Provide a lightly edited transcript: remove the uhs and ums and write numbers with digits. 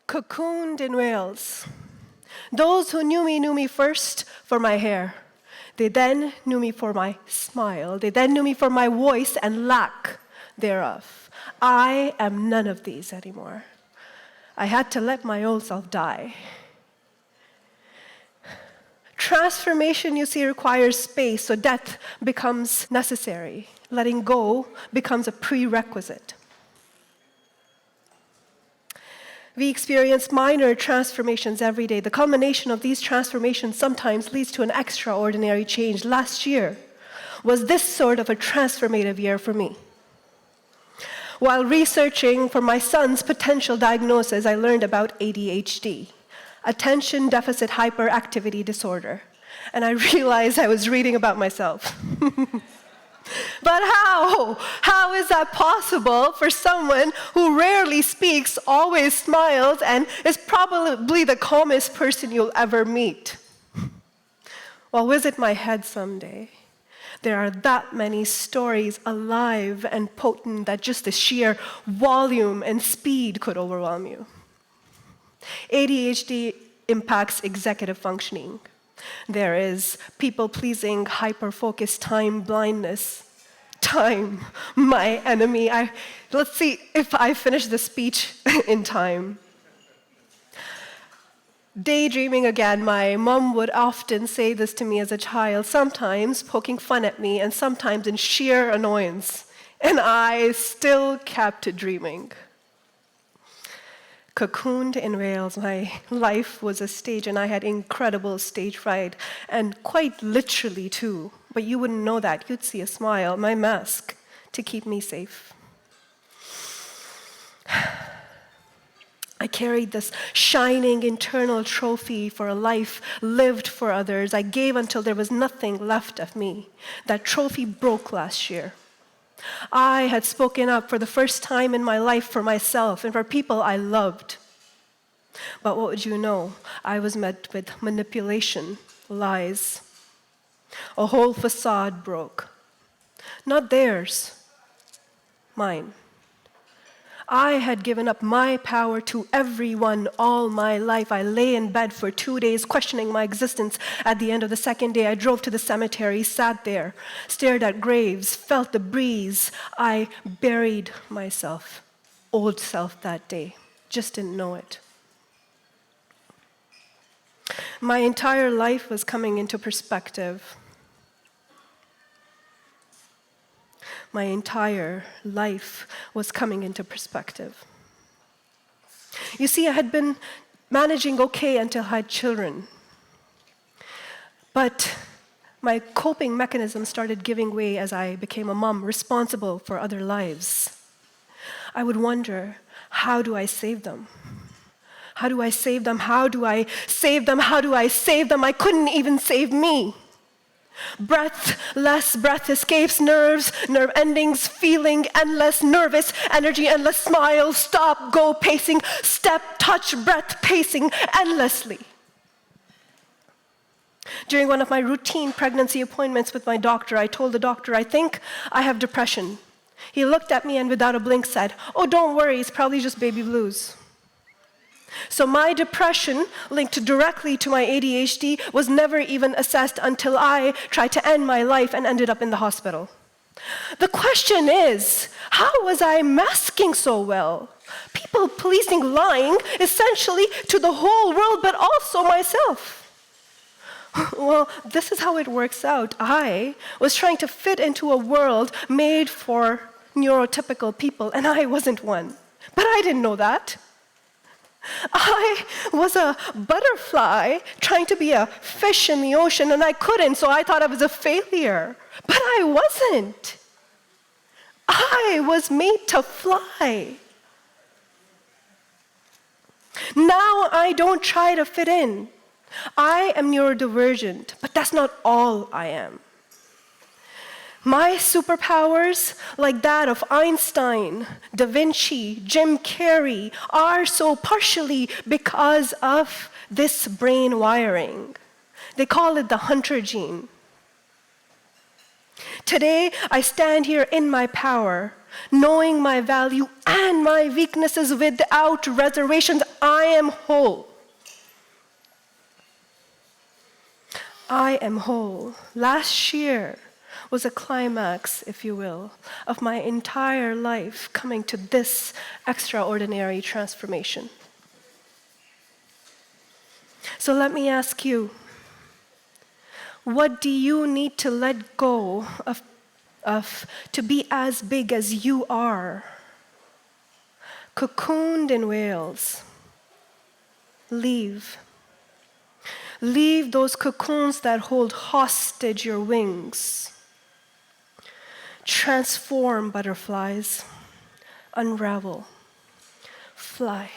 Cocooned in Wales. Those who knew me first for my hair. They then knew me for my smile. They then knew me for my voice and lack thereof. I am none of these anymore. I had to let my old self die. Transformation, you see, requires space, so death becomes necessary. Letting go becomes a prerequisite. We experience minor transformations every day. The culmination of these transformations sometimes leads to an extraordinary change. Last year was this sort of a transformative year for me. While researching for my son's potential diagnosis, I learned about ADHD, Attention Deficit Hyperactivity Disorder, and I realized I was reading about myself. But how? How is that possible for someone who rarely speaks, always smiles, and is probably the calmest person you'll ever meet? Well, visit my head someday. There are that many stories alive and potent that just the sheer volume and speed could overwhelm you. ADHD impacts executive functioning. There is people-pleasing, hyper-focused time blindness. Time, my enemy. Let's see if I finish the speech in time. Daydreaming again, my mom would often say this to me as a child, sometimes poking fun at me and sometimes in sheer annoyance. And I still kept dreaming. Cocooned in Wales, my life was a stage and I had incredible stage fright, and quite literally too. But you wouldn't know that. You'd see a smile, my mask, to keep me safe. I carried this shining internal trophy for a life lived for others. I gave until there was nothing left of me. That trophy broke last year. I had spoken up for the first time in my life for myself and for people I loved. But what would you know? I was met with manipulation, lies. A whole facade broke. Not theirs, mine. I had given up my power to everyone all my life. I lay in bed for 2 days, questioning my existence. At the end of the second day, I drove to the cemetery, sat there, stared at graves, felt the breeze. I buried myself, old self that day, just didn't know it. My entire life was coming into perspective. My entire life was coming into perspective. You see, I had been managing okay until I had children. But my coping mechanism started giving way as I became a mom responsible for other lives. I would wonder, how do I save them? How do I save them? How do I save them? How do I save them? I couldn't even save me. Breath, less breath escapes, nerve endings, feeling endless, nervous, energy endless, smile, stop, go, pacing, step, touch, breath, pacing endlessly. During one of my routine pregnancy appointments with my doctor, I told the doctor, I think I have depression. He looked at me and without a blink said, oh, don't worry, it's probably just baby blues. So my depression, linked directly to my ADHD, was never even assessed until I tried to end my life and ended up in the hospital. The question is, how was I masking so well? People pleasing, lying, essentially to the whole world, but also myself. Well, this is how it works out. I was trying to fit into a world made for neurotypical people, and I wasn't one. But I didn't know that. I was a butterfly trying to be a fish in the ocean, and I couldn't, so I thought I was a failure. But I wasn't. I was made to fly. Now I don't try to fit in. I am neurodivergent, but that's not all I am. My superpowers, like that of Einstein, Da Vinci, Jim Carrey, are so partially because of this brain wiring. They call it the hunter gene. Today, I stand here in my power, knowing my value and my weaknesses without reservations. I am whole. I am whole. Last year was a climax, if you will, of my entire life coming to this extraordinary transformation. So let me ask you, what do you need to let go of to be as big as you are? Cocooned in Wales. Leave. Leave those cocoons that hold hostage your wings. Transform, butterflies. Unravel. Fly.